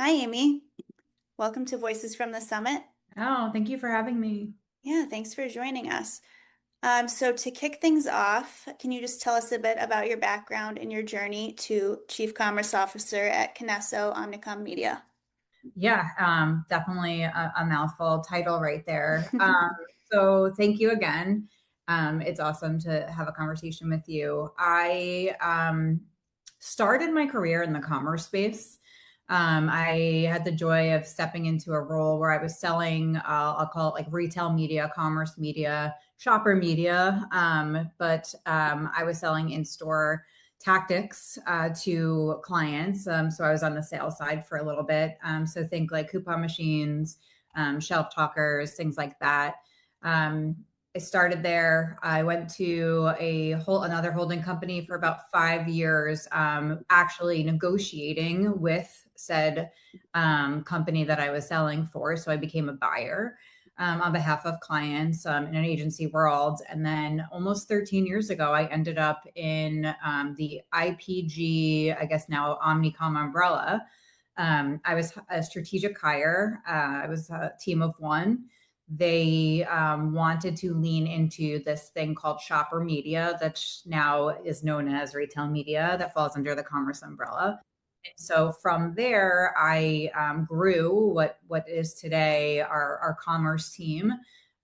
Hi, Amy. Welcome to Voices from the Summit. Oh, thank you for having me. Yeah, thanks for joining us. So to kick things off, can you just tell us a bit about your background and your journey to Chief Commerce Officer at KINESSO Omnicom Media? Yeah, definitely a mouthful title right there. So thank you again. It's awesome to have a conversation with you. I started my career in the commerce space. I had the joy of stepping into a role where I was selling, I'll call it like retail media, commerce media, shopper media. But I was selling in-store tactics to clients. So I was on the sales side for a little bit. So think like coupon machines, shelf talkers, things like that. Um, I started there. I went to another holding company for about 5 years, actually negotiating with said company that I was selling for. So I became a buyer on behalf of clients in an agency world. And then almost 13 years ago, I ended up in the IPG, I guess now Omnicom umbrella. I was a strategic hire. I was a team of one. They wanted to lean into this thing called shopper media that now is known as retail media that falls under the commerce umbrella. So from there, I grew what is today our commerce team.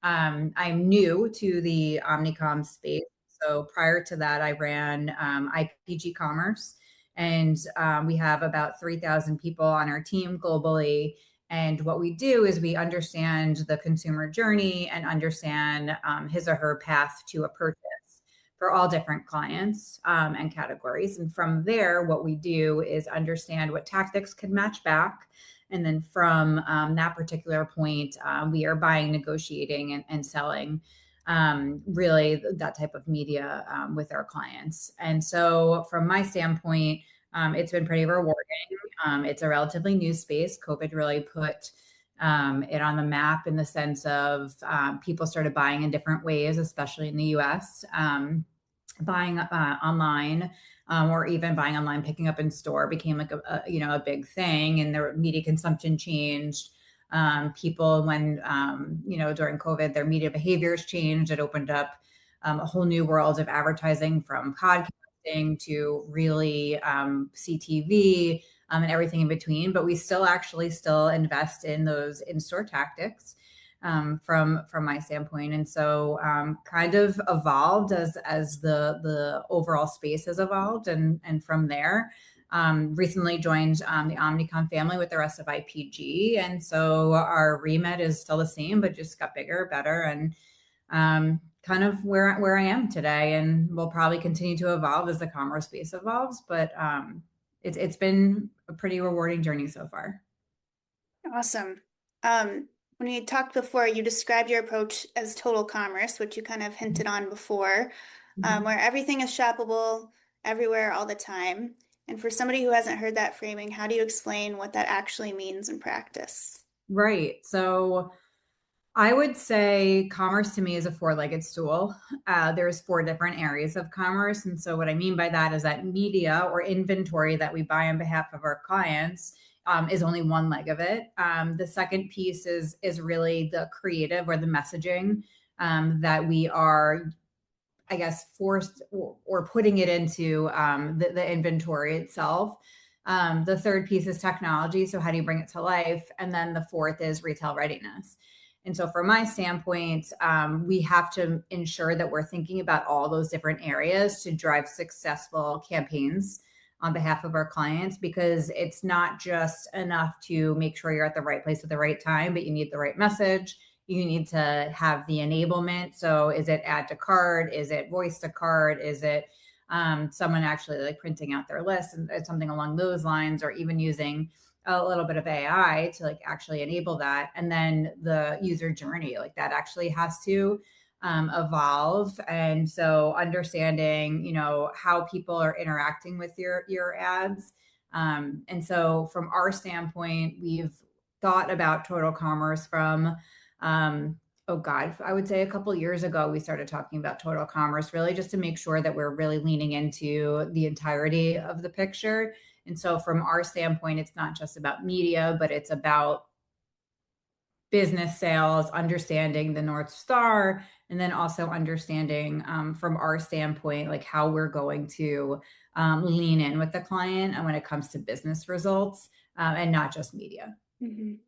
I'm new to the Omnicom space. So prior to that, I ran IPG Commerce, and we have about 3,000 people on our team globally. And what we do is we understand the consumer journey and understand his or her path to a purchase for all different clients and categories. And from there, what we do is understand what tactics can match back. And then from that particular point, we are buying, negotiating, and selling really that type of media with our clients. And so, from my standpoint, it's been pretty rewarding. It's a relatively new space. COVID really put it on the map in the sense of people started buying in different ways, especially in the US. Buying online or even buying online, picking up in store became like a big thing, and their media consumption changed. People, when during COVID, their media behaviors changed. It opened up a whole new world of advertising, from podcasting to really CTV and everything in between. But we still invest in those in-store tactics from my standpoint, and so kind of evolved as the overall space has evolved, and from there, recently joined the Omnicom family with the rest of IPG, and so our remit is still the same, but just got bigger, better, and kind of where I am today, and will probably continue to evolve as the commerce space evolves, but it's been a pretty rewarding journey so far. Awesome. When we talked before, you described your approach as total commerce, which you kind of hinted on before, Mhm. where everything is shoppable everywhere all the time. And for somebody who hasn't heard that framing, how do you explain what that actually means in practice? Right. So I would say commerce to me is a four-legged stool. There's four different areas of commerce. And so what I mean by that is that media or inventory that we buy on behalf of our clients is only one leg of it. The second piece is really the creative or the messaging that we are, I guess, forced or putting it into the inventory itself. The third piece is technology. So how do you bring it to life? And then the fourth is retail readiness. And so, from my standpoint, we have to ensure that we're thinking about all those different areas to drive successful campaigns on behalf of our clients, because it's not just enough to make sure you're at the right place at the right time, but you need the right message. You need to have the enablement. So, is it add to cart? Is it voice to cart? Is it someone actually like printing out their list and something along those lines, or even using a little bit of AI to like actually enable that. And then the user journey, like that actually has to evolve. And so understanding, how people are interacting with your ads. And so from our standpoint, we've thought about total commerce from oh God, I would say a couple years ago, we started talking about total commerce, really just to make sure that we're really leaning into the entirety of the picture And so from our standpoint, it's not just about media, but it's about business sales, understanding the North Star, and then also understanding from our standpoint, like how we're going to lean in with the client and when it comes to business results and not just media. Mhm.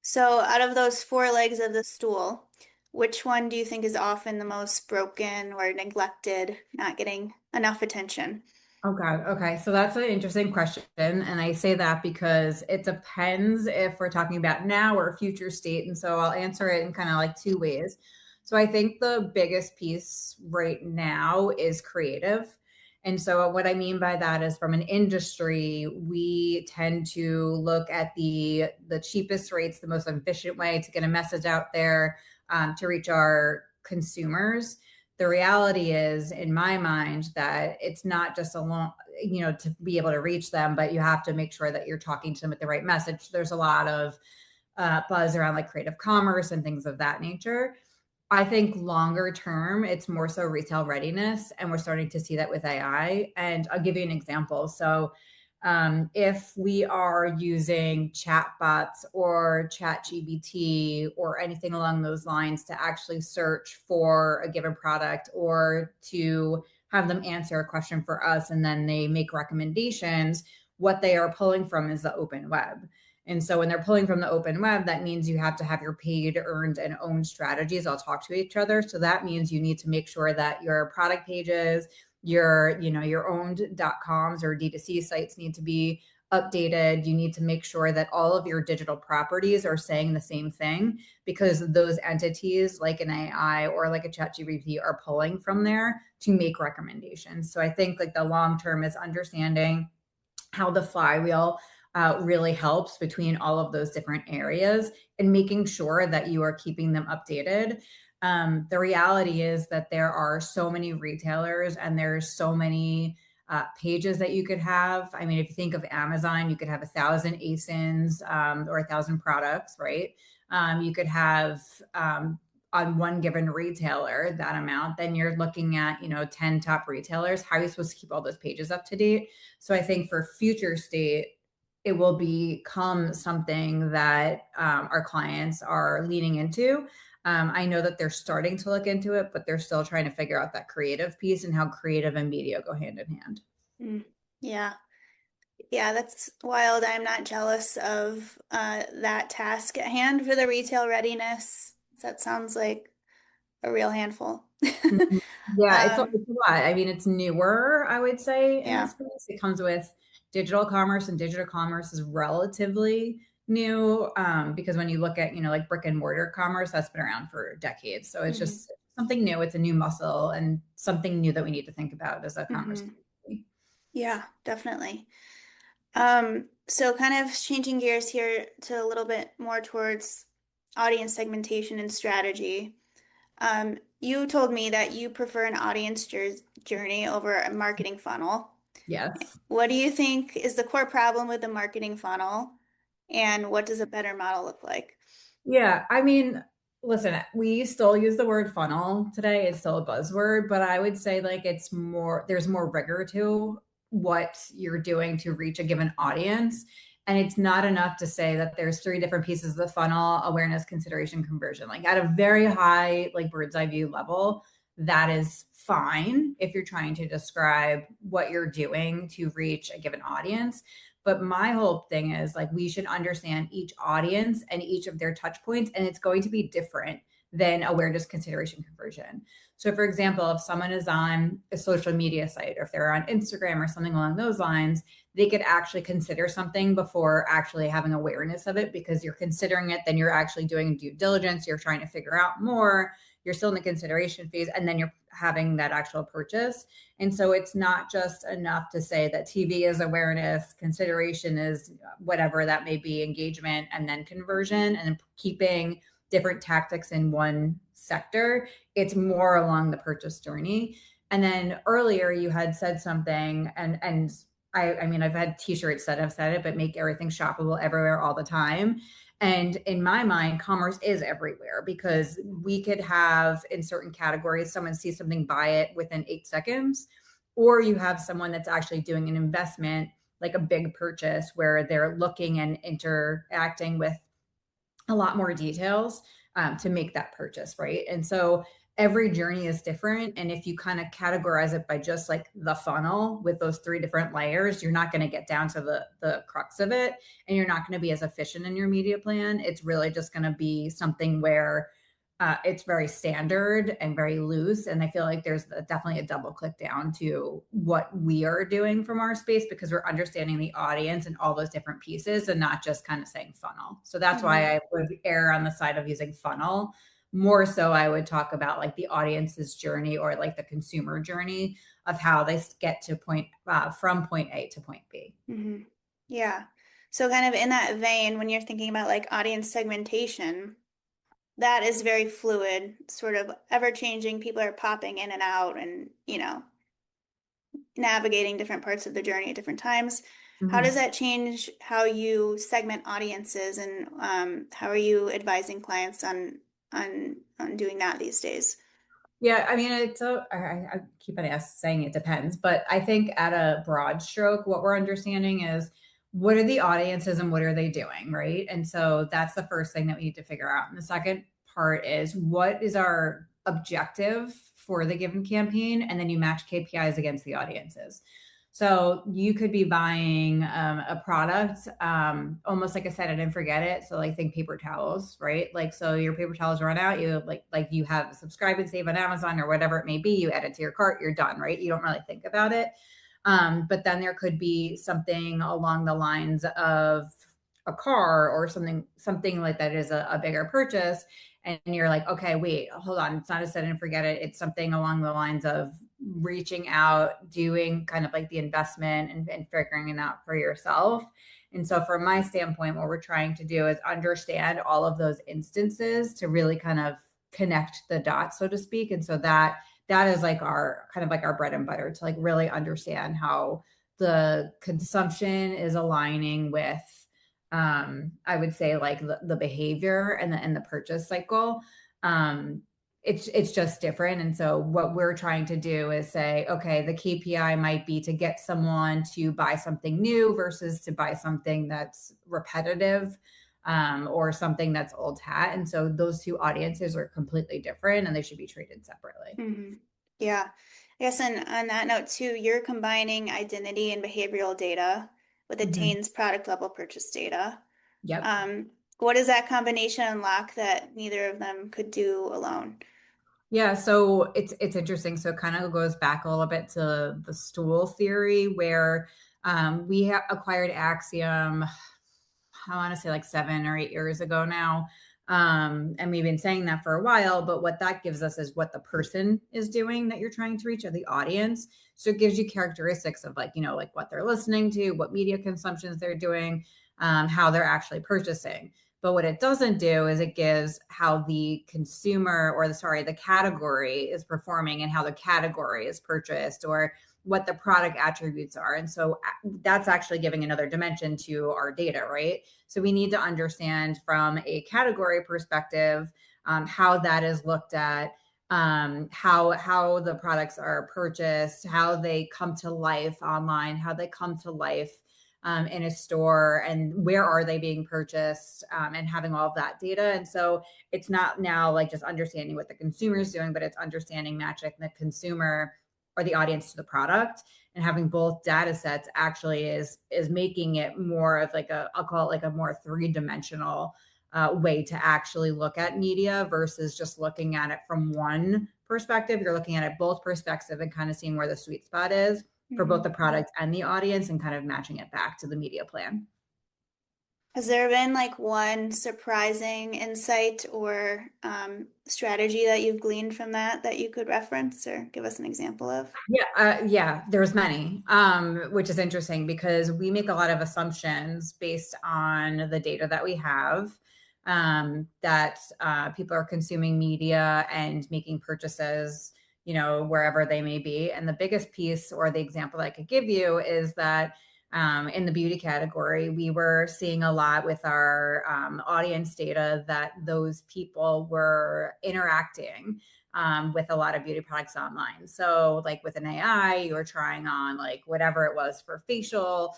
So, out of those four legs of the stool, which one do you think is often the most broken or neglected, not getting enough attention? Okay. Okay. So that's an interesting question. And I say that because it depends if we're talking about now or future state. And so I'll answer it in kind of like two ways. So I think the biggest piece right now is creative. And so what I mean by that is from an industry, we tend to look at the cheapest rates, the most efficient way to get a message out there to reach our consumers. The reality is, in my mind, that it's not just a long, to be able to reach them, but you have to make sure that you're talking to them with the right message. There's a lot of buzz around like creative commerce and things of that nature. I think longer term, it's more so retail readiness. And we're starting to see that with AI. And I'll give you an example. So, if we are using chatbots or chat GBT or anything along those lines to actually search for a given product or to have them answer a question for us and then they make recommendations, what they are pulling from is the open web. And so when they're pulling from the open web, that means you have to have your paid, earned, and owned strategies all talk to each other. So that means you need to make sure that your product pages, your owned .coms or D2C sites need to be updated. You need to make sure that all of your digital properties are saying the same thing because those entities like an AI or like a ChatGPT are pulling from there to make recommendations. So I think like the long term is understanding how the flywheel really helps between all of those different areas and making sure that you are keeping them updated. The reality is that there are so many retailers and there's so many pages that you could have. I mean, if you think of Amazon, you could have 1,000 ASINs or 1,000 products, right? You could have on one given retailer that amount. Then you're looking at 10 top retailers. How are you supposed to keep all those pages up to date? So I think for future state, it will become something that our clients are leaning into. I know that they're starting to look into it, but they're still trying to figure out that creative piece and how creative and media go hand in hand. Mm, yeah. Yeah, that's wild. I'm not jealous of that task at hand for the retail readiness. That sounds like a real handful. Mhm. Yeah, Um, it's a lot. I mean, it's newer, I would say, in yeah. this space. It comes with digital commerce, and digital commerce is relatively new because when you look at, like brick and mortar commerce, that's been around for decades. So it's Hmm. just something new. It's a new muscle and something new that we need to think about as a commerce Hmm. community. Yeah, definitely. So kind of changing gears here to a little bit more towards audience segmentation and strategy. You told me that you prefer an audience journey over a marketing funnel. Yes. What do you think is the core problem with the marketing funnel, and what does a better model look like? Yeah, I mean, listen, we still use the word funnel today. It's still a buzzword, but I would say like there's more rigor to what you're doing to reach a given audience. And it's not enough to say that there's three different pieces of the funnel: awareness, consideration, conversion. Like at a very high, like bird's eye view level, that is fine if you're trying to describe what you're doing to reach a given audience. But my whole thing is like we should understand each audience and each of their touch points, and it's going to be different than awareness, consideration, conversion. So, for example, if someone is on a social media site or if they're on Instagram or something along those lines, they could actually consider something before actually having awareness of it because you're considering it, then you're actually doing due diligence, you're trying to figure out more, you're still in the consideration phase, and then you're having that actual purchase. And so it's not just enough to say that TV is awareness, consideration is whatever that may be, engagement, and then conversion, and keeping different tactics in one sector. It's more along the purchase journey. And then earlier you had said something, and I mean, I've had t-shirts that have said it, but make everything shoppable everywhere all the time. And in my mind, commerce is everywhere because we could have in certain categories, someone sees something, buy it within 8 seconds, or you have someone that's actually doing an investment like a big purchase where they're looking and interacting with a lot more details to make that purchase, right? And so every journey is different. And if you kind of categorize it by just like the funnel with those three different layers, you're not going to get down to the crux of it. And you're not going to be as efficient in your media plan. It's really just going to be something where it's very standard and very loose. And I feel like there's definitely a double click down to what we are doing from our space because we're understanding the audience and all those different pieces and not just kind of saying funnel. So that's Mm-hmm. why I would err on the side of using funnel. More so, I would talk about like the audience's journey or like the consumer journey of how they get to from point A to point B. Mm-hmm. Yeah. So kind of in that vein, when you're thinking about like audience segmentation, that is very fluid, sort of ever changing. People are popping in and out and, navigating different parts of the journey at different times. How does Mhm. that change how you segment audiences and how are you advising clients on doing that these days? Yeah, I mean, I keep on saying it depends, but I think at a broad stroke, what we're understanding is what are the audiences and what are they doing, right? And so that's the first thing that we need to figure out. And the second part is what is our objective for the given campaign? And then you match KPIs against the audiences. So you could be buying a product, almost like I said, I didn't forget it. So like think paper towels, right? Like so your paper towels run out, you like you have subscribe and save on Amazon or whatever it may be. You add it to your cart, you're done, right? You don't really think about it. But then there could be something along the lines of a car or something like that is a bigger purchase and you're like, okay, wait, hold on, it's not a set and forget it, it's something along the lines of reaching out, doing kind of like the investment and figuring it out for yourself. And so from my standpoint, what we're trying to do is understand all of those instances to really kind of connect the dots, so to speak. And so that is like our kind of like our bread and butter to like really understand how the consumption is aligning with I would say like the behavior and the purchase cycle. Um it's just different. And so what we're trying to do is say, okay, the KPI might be to get someone to buy something new versus to buy something that's repetitive or something that's old hat. And so those two audiences are completely different and they should be treated separately. Hmm. Yeah. I guess on that note too, you're combining identity and behavioral data with Mhm. Attain's product level purchase data. Yep. Um, what does that combination unlock that neither of them could do alone? Yeah, so it's interesting. So it kind of goes back a little bit to the stool theory where acquired Axiom, I want to say like 7 or 8 years ago now. And we've been saying that for a while, but what that gives us is what the person is doing that you're trying to reach or the audience. So it gives you characteristics of like, like what they're listening to, what media consumptions they're doing, how they're actually purchasing. But what it doesn't do is it gives how the consumer or the category is performing and how the category is purchased or what the product attributes are. And so that's actually giving another dimension to our data, right? So we need to understand from a category perspective how that is looked at, how the products are purchased, how they come to life online, how they come to life in a store, and where are they being purchased, and having all of that data. And so it's not now like just understanding what the consumer is doing, but it's understanding matching the consumer or the audience to the product and having both data sets actually is making it more of like I'll call it like a more three-dimensional way to actually look at media versus just looking at it from one perspective. You're looking at it both perspectives and kind of seeing where the sweet spot is for both Hmm. the product and the audience and kind of matching it back to the media plan. Has there been like one surprising insight or strategy that you've gleaned from that you could reference or give us an example of? Yeah, there's many, which is interesting because we make a lot of assumptions based on the data that we have, that people are consuming media and making purchases, wherever they may be. And the biggest piece or the example that I could give you is that in the beauty category, we were seeing a lot with our audience data that those people were interacting with a lot of beauty products online. So, like with an AI, you were trying on like whatever it was for facial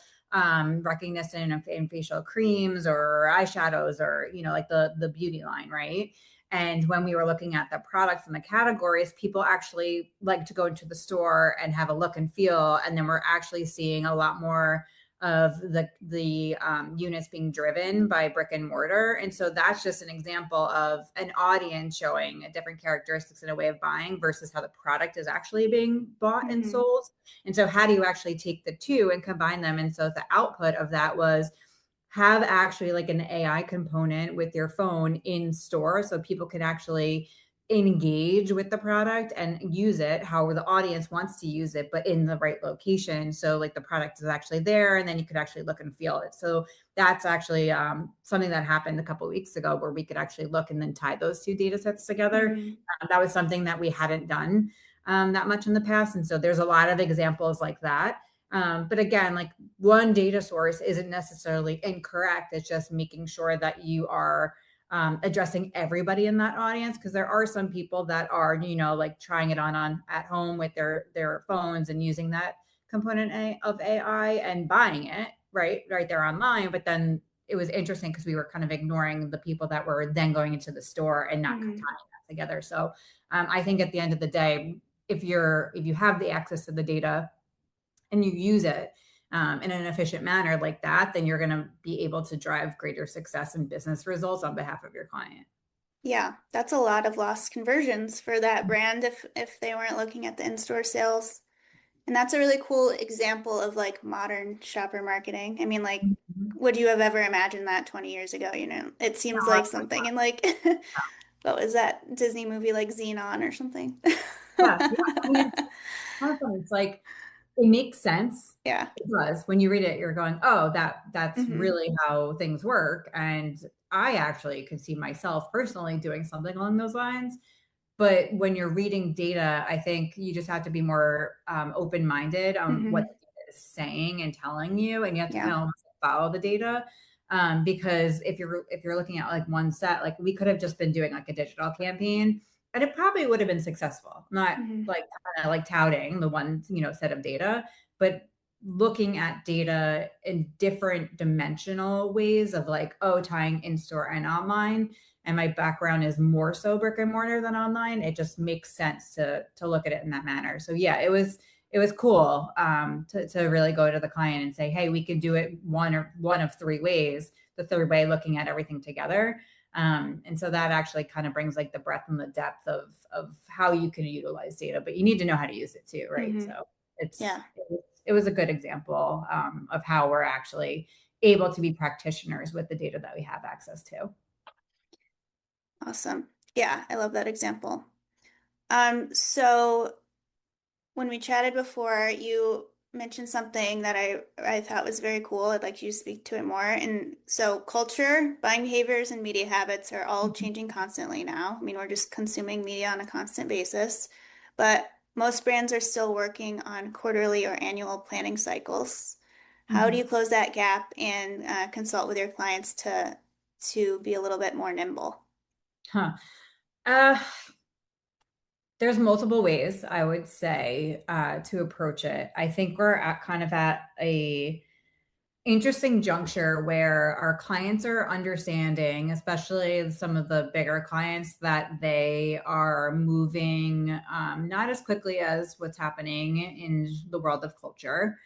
recognition in facial creams or eyeshadows or, like the beauty line, right? And when we were looking at the products and the categories, people actually like to go into the store and have a look and feel. And then we're actually seeing a lot more of the units being driven by brick and mortar. And so that's just an example of an audience showing a different characteristics in a way of buying versus how the product is actually being bought and Mm-hmm. sold. And so how do you actually take the two and combine them? And so the output of that was have actually like an AI component with your phone in store so people can actually engage with the product and use it however the audience wants to use it, but in the right location. So like the product is actually there and then you could actually look and feel it. So that's actually something that happened a couple of weeks ago where we could actually look and then tie those two data sets together. Mm-hmm. That was something that we hadn't done that much in the past. And so there's a lot of examples like that. But again, like one data source isn't necessarily incorrect. It's just making sure that you are addressing everybody in that audience, because there are some people that are, like trying it on at home with their phones and using that component of AI and buying it right there online. But then it was interesting because we were kind of ignoring the people that were then going into the store and not tying Mm-hmm. that together. So I think at the end of the day, if you have the access to the data and you use it in an efficient manner like that, then you're going to be able to drive greater success and business results on behalf of your client. Yeah, that's a lot of lost conversions for that brand if they weren't looking at the in-store sales. And that's a really cool example of like modern shopper marketing. I mean, like, Mhm. would you have ever imagined that 20 years ago? It seems like something in like what was that Disney movie like Xenon or something? Yeah, yeah. I mean, it's awesome. It's like it makes sense. Yeah. It does. When you read it, you're going, "Oh, that's Hmm. really how things work." And I actually could see myself personally doing something along those lines. But when you're reading data, I think you just have to be more open-minded on what Hmm. the data is saying and telling you, and you have to Yeah. kind of almost follow the data. Because if you're looking at like one set, like we could have just been doing like a digital campaign, and it probably would have been successful. Not Hmm. like kind of like touting the one set of data, but looking at data in different dimensional ways of like, oh, tying in store and online, and my background is more so brick and mortar than online, it just makes sense to look at it in that manner. So yeah, it was cool to really go to the client and say, hey, we can do it one of three ways. The third way, looking at everything together. And so that actually kind of brings like the breadth and the depth of how you can utilize data, but you need to know how to use it too, right? Hmm. So it's Yeah. it was a good example of how we're actually able to be practitioners with the data that we have access to. Awesome. Yeah, I love that example. So when we chatted before, you mentioned something that I thought was very cool. I'd like you to speak to it more. And so culture, buying behaviors, and media habits are all changing constantly now. I mean, we're just consuming media on a constant basis, but most brands are still working on quarterly or annual planning cycles. How do Mhm. you close that gap and consult with your clients to be a little bit more nimble? Huh. Uh, there's multiple ways I would say to approach it. I think we're at kind of at a interesting juncture where our clients are understanding, especially some of the bigger clients, that they are moving not as quickly as what's happening in the world of culture.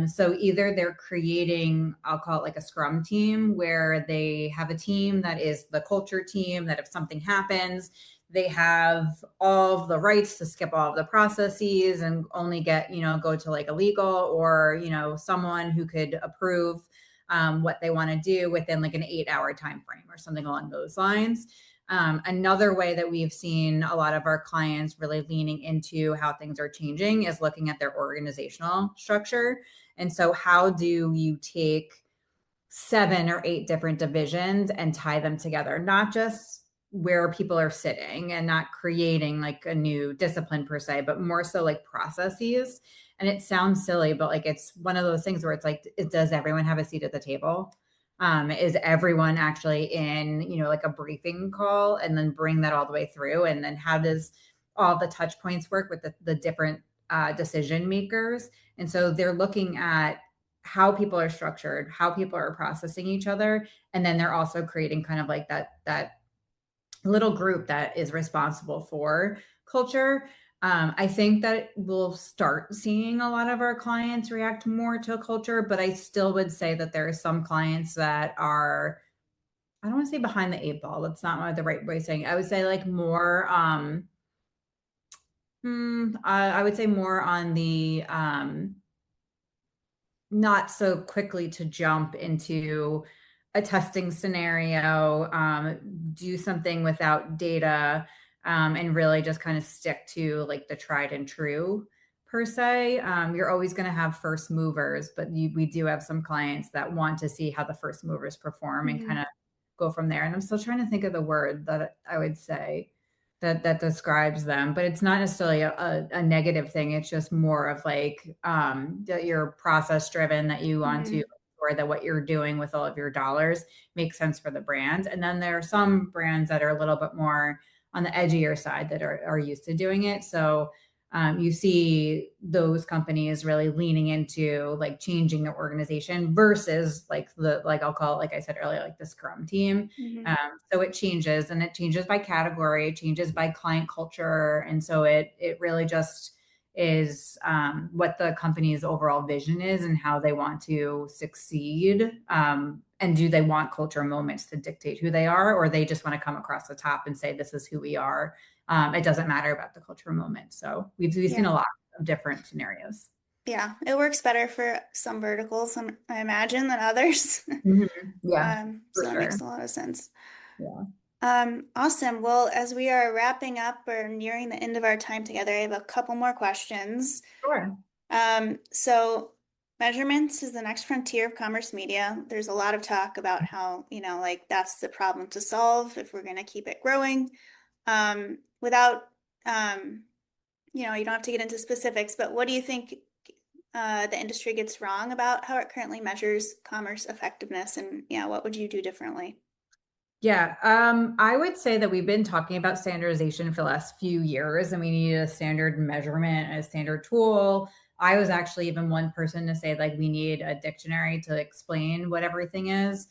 So either they're creating, I'll call it like a scrum team, where they have a team that is the culture team, that if something happens, they have all of the rights to skip all of the processes and only get, go to like a legal or, someone who could approve what they want to do within like an 8-hour time frame or something along those lines. Another way that we've seen a lot of our clients really leaning into how things are changing is looking at their organizational structure. And so, how do you take 7 or 8 different divisions and tie them together, not just where people are sitting and not creating like a new discipline per se, but more so like processes. And it sounds silly, but like it's one of those things where it's like, does everyone have a seat at the table? Is everyone actually in, like a briefing call, and then bring that all the way through? And then how does all the touch points work with the different decision makers? And so they're looking at how people are structured, how people are processing each other, and then they're also creating kind of like that little group that is responsible for culture. I think that we'll start seeing a lot of our clients react more to culture, but I still would say that there are some clients that are, I don't want to say behind the eight ball. That's not the right way of saying it. I would say like more, I would say more on the not so quickly to jump into a testing scenario, do something without data, and really just kind of stick to like the tried and true per se. You're always going to have first movers, but we do have some clients that want to see how the first movers perform and kind Mhm. of go from there. And I'm still trying to think of the word that I would say that describes them, but it's not necessarily a negative thing. It's just more of like that you're process driven, that you want to Mhm. ensure that what you're doing with all of your dollars makes sense for the brand. And then there are some brands that are a little bit more on the edgier side that are used to doing it. So you see those companies really leaning into like changing their organization versus like like I'll call it, like I said earlier, like the Scrum team. Mhm. So it changes, and it changes by category, it changes by client culture. And so it really just is what the company's overall vision is and how they want to succeed. And do they want culture moments to dictate who they are, or they just want to come across the top and say, this is who we are. It doesn't matter about the culture moment. So we've seen Yeah. a lot of different scenarios. Yeah. It works better for some verticals, I imagine, than others. Yeah, for So that makes sure. a lot of sense. Yeah. Awesome. Well, as we are wrapping up or nearing the end of our time together, I have a couple more questions. Sure. So measurements is the next frontier of commerce media. There's a lot of talk about how, like that's the problem to solve if we're going to keep it growing. Without, you don't have to get into specifics, but what do you think the industry gets wrong about how it currently measures commerce effectiveness? And yeah, what would you do differently? Yeah, I would say that we've been talking about standardization for the last few years, and we need a standard measurement, a standard tool. I was actually even one person to say like we need a dictionary to explain what everything is.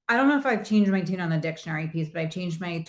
I don't know if I've changed my tune on the dictionary piece, but I've changed my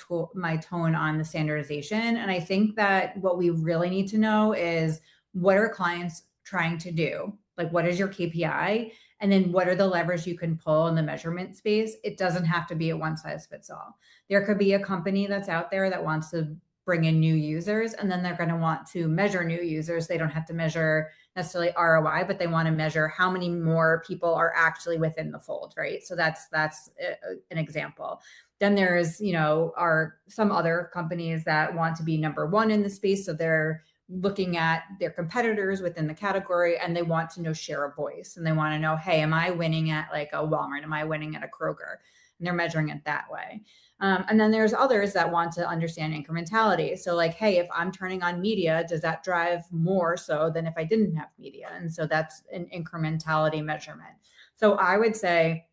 tone on the standardization. And I think that what we really need to know is what are clients trying to do? Like, what is your KPI? And then what are the levers you can pull in the measurement space? It doesn't have to be a one size fits all. There could be a company that's out there that wants to bring in new users, and then they're going to want to measure new users. They don't have to measure necessarily ROI, but they want to measure how many more people are actually within the fold, right? So that's an example. Then there's, are some other companies that want to be number one in the space. So they're looking at their competitors within the category, and they want to know share of voice, and they want to know, hey, am I winning at like a Walmart? Am I winning at a Kroger? And they're measuring it that way. And then there's others that want to understand incrementality. So like, hey, if I'm turning on media, does that drive more so than if I didn't have media? And so that's an incrementality measurement. So I would say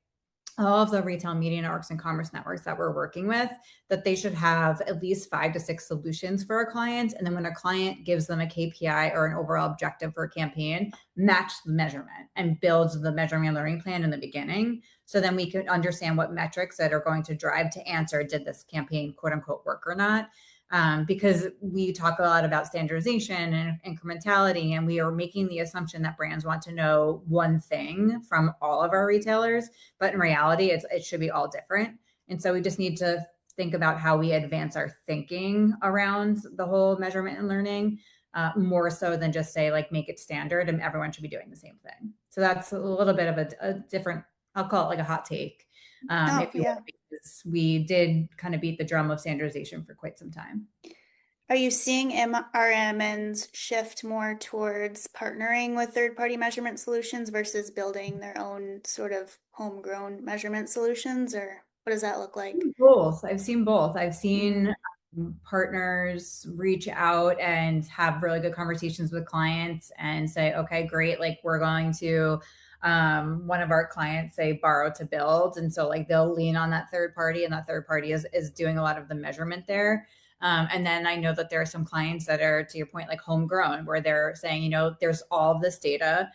all of the retail media networks and commerce networks that we're working with, that they should have at least 5 to 6 solutions for our clients. And then when a client gives them a KPI or an overall objective for a campaign, match the measurement and builds the measurement and learning plan in the beginning. So then we can understand what metrics that are going to drive to answer, did this campaign quote unquote work or not? Because we talk a lot about standardization and incrementality, and we are making the assumption that brands want to know one thing from all of our retailers, but in reality, it should be all different. And so we just need to think about how we advance our thinking around the whole measurement and learning, more so than just say like make it standard and everyone should be doing the same thing. So that's a little bit of a different, I'll call it like a hot take, Oh, if you yeah. will, because we did kind of beat the drum of standardization for quite some time. Are you seeing RMNs shift more towards partnering with third-party measurement solutions versus building their own sort of homegrown measurement solutions, or what does that look like? Both. I've seen both. I've Mm-hmm. seen partners reach out and have really good conversations with clients and say, okay, great. Like we're going to, one of our clients say borrow to build. And so like they'll lean on that third party, and that third party is doing a lot of the measurement there. And then I know that there are some clients that are, to your point, like homegrown, where they're saying, there's all of this data.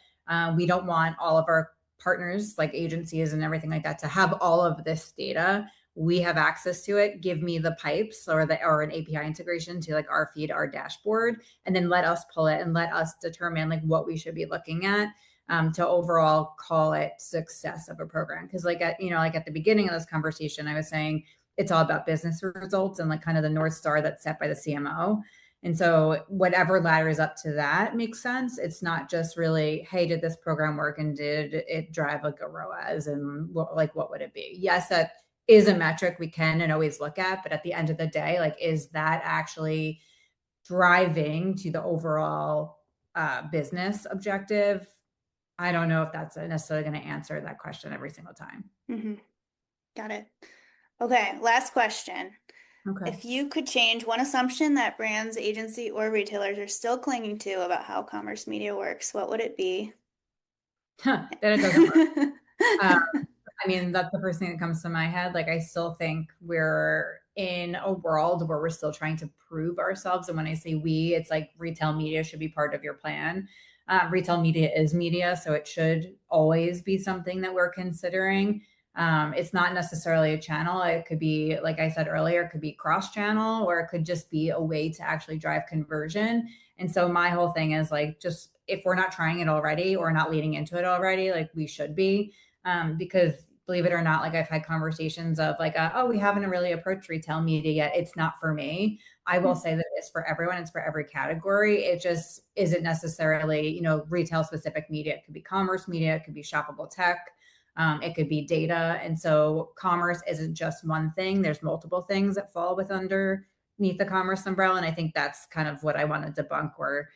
We don't want all of our partners like agencies and everything like that to have all of this data. We have access to it. Give me the pipes or an API integration to like our feed, our dashboard, and then let us pull it and let us determine like what we should be looking at to overall call it success of a program. Because like at the beginning of this conversation, I was saying it's all about business results and like kind of the North Star that's set by the CMO. And so whatever ladders up to that makes sense. It's not just really, hey, did this program work and did it drive like a ROAS and what would it be? Yes, that is a metric we can and always look at, but at the end of the day, like, is that actually driving to the overall business objective? I don't know if that's necessarily going to answer that question every single time. Mm-hmm. Got it. Okay, last question. Okay. If you could change one assumption that brands, agency, or retailers are still clinging to about how commerce media works, what would it be? Then it doesn't work. Um, I mean, that's the first thing that comes to my head. Like, I still think we're in a world where we're still trying to prove ourselves. And when I say we, it's like retail media should be part of your plan. Retail media is media, so it should always be something that we're considering. It's not necessarily a channel. It could be, like I said earlier, it could be cross channel, or it could just be a way to actually drive conversion. And so my whole thing is like, just if we're not trying it already or not leading into it already, like we should be. Because believe it or not, like I've had conversations of like, oh, we haven't really approached retail media yet. It's not for me. I will say that it's for everyone. It's for every category. It just isn't necessarily, retail specific media. It could be commerce media. It could be shoppable tech. It could be data. And so commerce isn't just one thing. There's multiple things that fall with underneath the commerce umbrella. And I think that's kind of what I want to debunk, where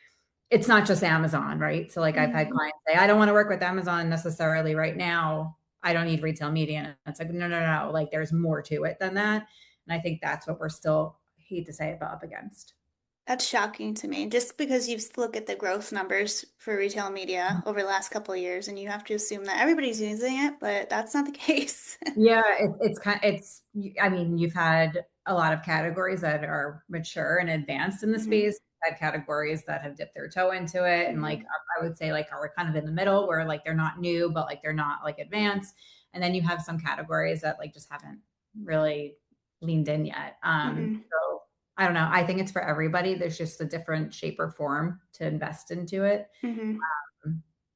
it's not just Amazon, right? So like I've had Mhm. clients say, I don't want to work with Amazon necessarily right now. I don't need retail media. And it's like, no, no, no. Like there's more to it than that. And I think that's what we're still, hate to say it, but up against. That's shocking to me, just because you look at the growth numbers for retail media over the last couple of years, and you have to assume that everybody's using it, but that's not the case. Yeah, I mean, you've had a lot of categories that are mature and advanced in the Hmm. space. You've had categories that have dipped their toe into it. And like, Hmm. I would say like, are kind of in the middle where like, they're not new, but like, they're not like advanced. And then you have some categories that like just haven't really leaned in yet. Hmm. So I don't know. I think it's for everybody. There's just a different shape or form to invest into it, Hmm.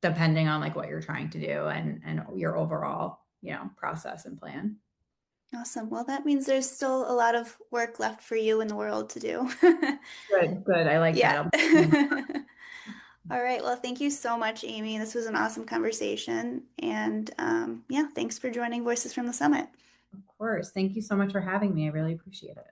depending on like what you're trying to do and your overall, process and plan. Awesome. Well, that means there's still a lot of work left for you in the world to do. Good, good. I like that. Yeah. All right. Well, thank you so much, Amy. This was an awesome conversation. And yeah, thanks for joining Voices from the Summit. Of course. Thank you so much for having me. I really appreciate it.